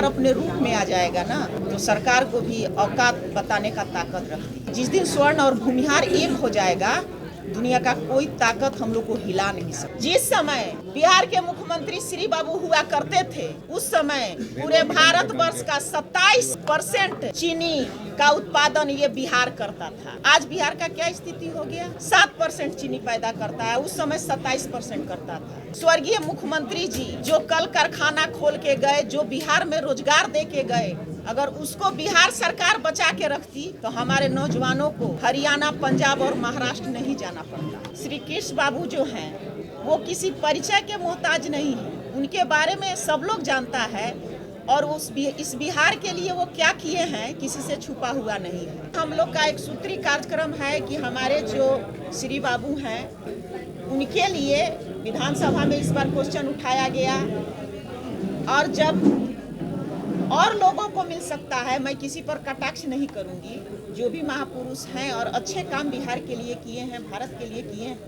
भूमिहार अपने रूप में आ जाएगा ना, तो सरकार को भी औकात बताने का ताकत रखती है। जिस दिन स्वर्ण और भूमिहार एक हो जाएगा, दुनिया का कोई ताकत हम लोग को हिला नहीं सकती। जिस समय बिहार के मुख्यमंत्री श्री बाबू हुआ करते थे, उस समय पूरे भारतवर्ष का 27% चीनी का उत्पादन ये बिहार करता था। आज बिहार का क्या स्थिति हो गया? 7% चीनी पैदा करता है, उस समय 27% करता था। स्वर्गीय मुख्यमंत्री जी जो कल कारखाना खोल के गए, जो बिहार में रोजगार दे के गए, अगर उसको बिहार सरकार बचा के रखती तो हमारे नौजवानों को हरियाणा, पंजाब और महाराष्ट्र नहीं जाना पड़ता। श्री कृष्ण बाबू जो हैं वो किसी परिचय के मोहताज नहीं है, उनके बारे में सब लोग जानता है और इस बिहार के लिए वो क्या किए हैं किसी से छुपा हुआ नहीं है। हम लोग का एक सूत्री कार्यक्रम है कि हमारे जो श्री बाबू हैं उनके लिए विधानसभा में इस बार क्वेश्चन उठाया गया और जब और लोगों को मिल सकता है, मैं किसी पर कटाक्ष नहीं करूंगी, जो भी महापुरुष हैं और अच्छे काम बिहार के लिए किए हैं, भारत के लिए किए हैं,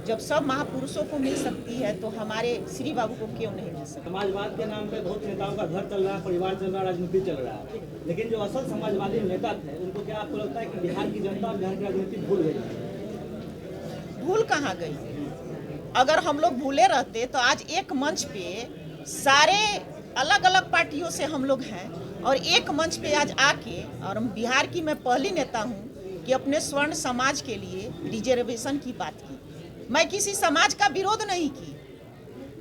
जब सब महापुरुषों को मिल सकती है तो हमारे श्री बाबू को क्यों नहीं मिल सकती? समाजवाद के नाम पे बहुत नेताओं का घर चल रहा है, परिवार चल रहा है, राजनीति चल रहा है, लेकिन जो असल समाजवादी नेता थे उनको क्या आपको लगता है कि बिहार की जनता और बिहार की राजनीति भूल गई? भूल कहाँ गई? अगर हम लोग भूले रहते तो आज एक मंच पे सारे अलग अलग पार्टियों से हम लोग हैं और एक मंच पे आज आके, और हम बिहार की मैं पहली नेता हूँ कि अपने स्वर्ण समाज के लिए रिजर्वेशन की बात की। मैं किसी समाज का विरोध नहीं की।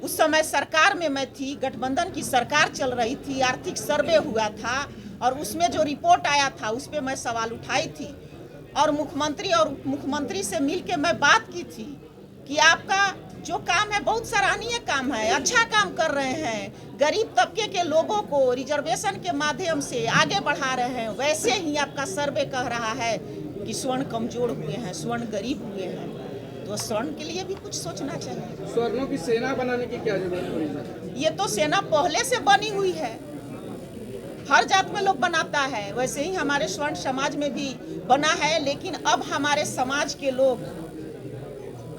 उस समय सरकार में मैं थी, गठबंधन की सरकार चल रही थी, आर्थिक सर्वे हुआ था और उसमें जो रिपोर्ट आया था उस पर मैं सवाल उठाई थी और मुख्यमंत्री और उप मुख्यमंत्री से मिलकर मैं बात की थी कि आपका जो काम है बहुत सराहनीय काम है, अच्छा काम कर रहे हैं, गरीब तबके के लोगों को रिजर्वेशन के माध्यम से आगे बढ़ा रहे हैं। वैसे ही आपका सर्वे कह रहा है कि स्वर्ण कमजोर हुए हैं, स्वर्ण गरीब हुए हैं, तो स्वर्ण के लिए भी कुछ सोचना चाहिए। स्वर्णों की सेना बनाने की क्या जरूरत पड़ी? ये तो सेना पहले से बनी हुई है, हर जात में लोग बनाता है, वैसे ही हमारे स्वर्ण समाज में भी बना है। लेकिन अब हमारे समाज के लोग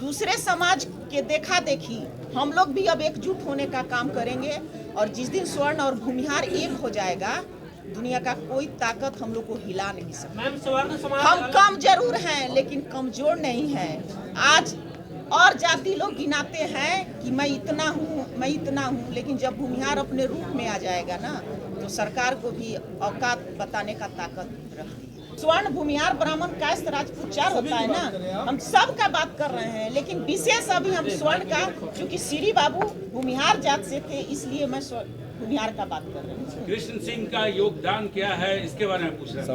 दूसरे समाज के देखा देखी हम लोग भी अब एकजुट होने का काम करेंगे और जिस दिन स्वर्ण और भूमिहार एक हो जाएगा, दुनिया का कोई ताकत हम लोग को हिला नहीं सकता। हम कम जरूर हैं लेकिन कमजोर नहीं हैं। आज और जाति लोग गिनाते हैं कि मैं इतना हूँ, मैं इतना हूँ, लेकिन जब भूमिहार अपने रूप में आ जाएगा ना, तो सरकार को भी औकात बताने का ताकत रखती है। स्वर्ण भूमिहार ब्राह्मण कायस्थ राजपूत चार होता है ना, हम सब का बात कर रहे हैं, लेकिन विशेष अभी हम स्वर्ण का, क्योंकि श्री बाबू भूमिहार जात से थे इसलिए मैं भूमिहार का बात कर रहे हैं। कृष्ण सिंह का योगदान क्या है इसके बारे में पूछ रहे हैं।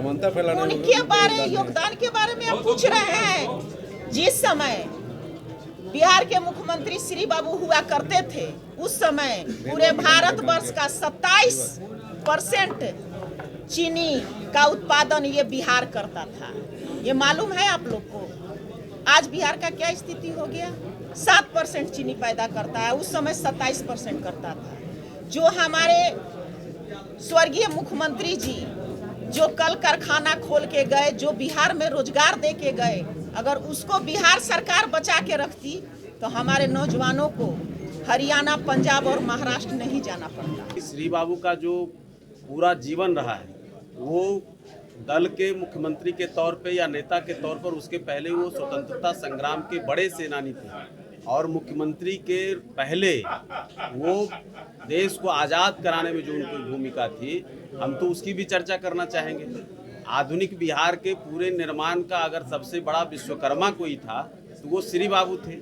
उनके बारे योगदान के बारे में आप पूछ रहे हैं। जिस समय बिहार के मुख्यमंत्री श्री बाबू हुआ करते थे, उस समय पूरे भारतवर्ष का 27% चीनी का उत्पादन ये बिहार करता था। ये मालूम है आप लोग को? आज बिहार का क्या स्थिति हो गया? 7% चीनी पैदा करता है, उस समय 27% करता था। जो हमारे स्वर्गीय मुख्यमंत्री जी जो कल कारखाना खोल के गए, जो बिहार में रोजगार दे के गए, अगर उसको बिहार सरकार बचा के रखती तो हमारे नौजवानों को हरियाणा, पंजाब और महाराष्ट्र नहीं जाना पड़ता। श्री बाबू का जो पूरा जीवन रहा है वो दल के मुख्यमंत्री के तौर पे या नेता के तौर पर, उसके पहले वो स्वतंत्रता संग्राम के बड़े सेनानी थे और मुख्यमंत्री के पहले वो देश को आज़ाद कराने में जो उनकी भूमिका थी, हम तो उसकी भी चर्चा करना चाहेंगे। आधुनिक बिहार के पूरे निर्माण का अगर सबसे बड़ा विश्वकर्मा कोई था तो वो श्री बाबू थे।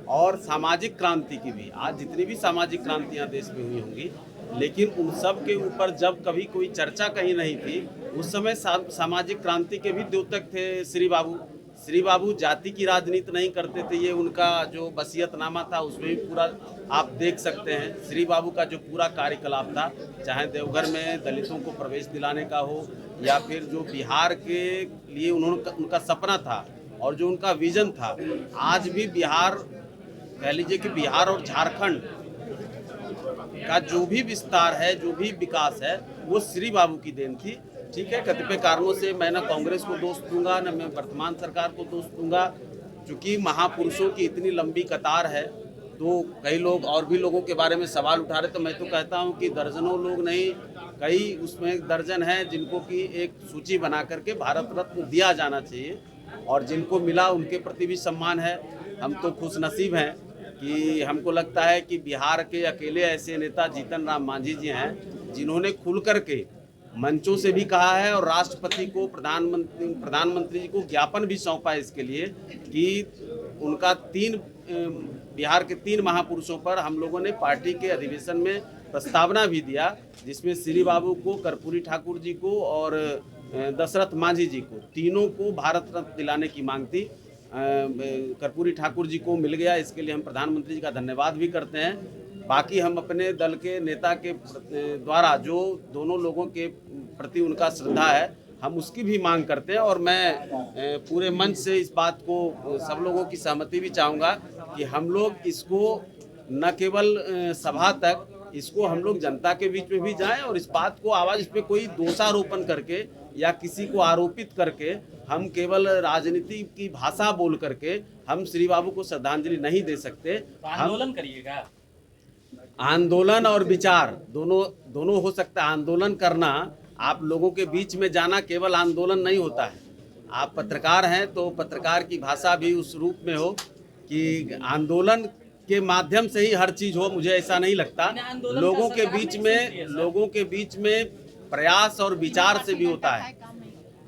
और सामाजिक क्रांति की भी, आज जितनी भी सामाजिक क्रांतियाँ देश में हुई होंगी, लेकिन उन सब के ऊपर जब कभी कोई चर्चा कहीं नहीं थी, उस समय सामाजिक क्रांति के भी द्योतक थे श्री बाबू। श्री बाबू जाति की राजनीति नहीं करते थे, ये उनका जो वसीयतनामा था उसमें भी पूरा आप देख सकते हैं। श्री बाबू का जो पूरा कार्यकलाप था, चाहे देवघर में दलितों को प्रवेश दिलाने का हो या फिर जो बिहार के लिए उनका सपना था और जो उनका विजन था, आज भी बिहार, कह लीजिए कि बिहार और झारखंड का जो भी विस्तार है, जो भी विकास है, वो श्री बाबू की देन थी। ठीक है, कतिपय कारणों से मैं ना कांग्रेस को दोष दूंगा, न मैं वर्तमान सरकार को दोष दूंगा, क्योंकि महापुरुषों की इतनी लंबी कतार है तो कई लोग और भी लोगों के बारे में सवाल उठा रहे, तो मैं तो कहता हूं कि दर्जनों लोग नहीं, कई उसमें एक दर्जन है जिनको कि एक सूची बना करके भारत रत्न दिया जाना चाहिए, और जिनको मिला उनके प्रति भी सम्मान है। हम तो खुश नसीब हैं कि हमको लगता है कि बिहार के अकेले ऐसे नेता जीतन राम मांझी जी हैं जिन्होंने खुल करके मंचों से भी कहा है और राष्ट्रपति को, प्रधानमंत्री जी को ज्ञापन भी सौंपा है इसके लिए कि उनका बिहार के 3 महापुरुषों पर हम लोगों ने पार्टी के अधिवेशन में प्रस्तावना भी दिया, जिसमें श्री बाबू को, कर्पूरी ठाकुर जी को और दशरथ मांझी जी को, तीनों को भारत रत्न दिलाने की मांग थी। कर्पूरी ठाकुर जी को मिल गया, इसके लिए हम प्रधानमंत्री जी का धन्यवाद भी करते हैं। बाकी हम अपने दल के नेता के द्वारा जो दोनों लोगों के प्रति उनका श्रद्धा है, हम उसकी भी मांग करते हैं, और मैं पूरे मंच से इस बात को सब लोगों की सहमति भी चाहूँगा कि हम लोग इसको न केवल सभा तक, इसको हम लोग जनता के बीच में भी जाएं, और इस बात को आवाज़, इस पे कोई दोषारोपण करके या किसी को आरोपित करके, हम केवल राजनीति की भाषा बोल करके हम श्री बाबू को श्रद्धांजलि नहीं दे सकते। आंदोलन करिएगा। आंदोलन और विचार दोनों हो सकता है। आंदोलन करना, आप लोगों के बीच में जाना केवल आंदोलन नहीं होता है। आप पत्रकार हैं तो पत्रकार की भाषा भी उस रूप में हो कि आंदोलन के माध्यम से ही हर चीज हो, मुझे ऐसा नहीं लगता। लोगों के बीच में प्रयास और विचार से भी होता है,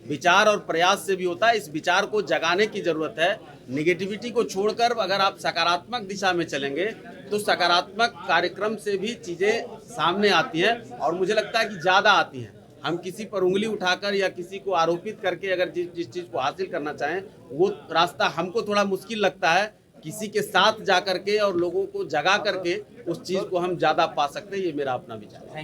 विचार और प्रयास से भी होता है। इस विचार को जगाने की जरूरत है। निगेटिविटी को छोड़कर अगर आप सकारात्मक दिशा में चलेंगे तो सकारात्मक कार्यक्रम से भी चीजें सामने आती हैं, और मुझे लगता है कि ज्यादा आती हैं। हम किसी पर उंगली उठाकर या किसी को आरोपित करके अगर जिस चीज को हासिल करना चाहें, वो रास्ता हमको थोड़ा मुश्किल लगता है। किसी के साथ जा करके और लोगों को जगा करके उस चीज को हम ज्यादा पा सकते हैं। ये मेरा अपना विचार है।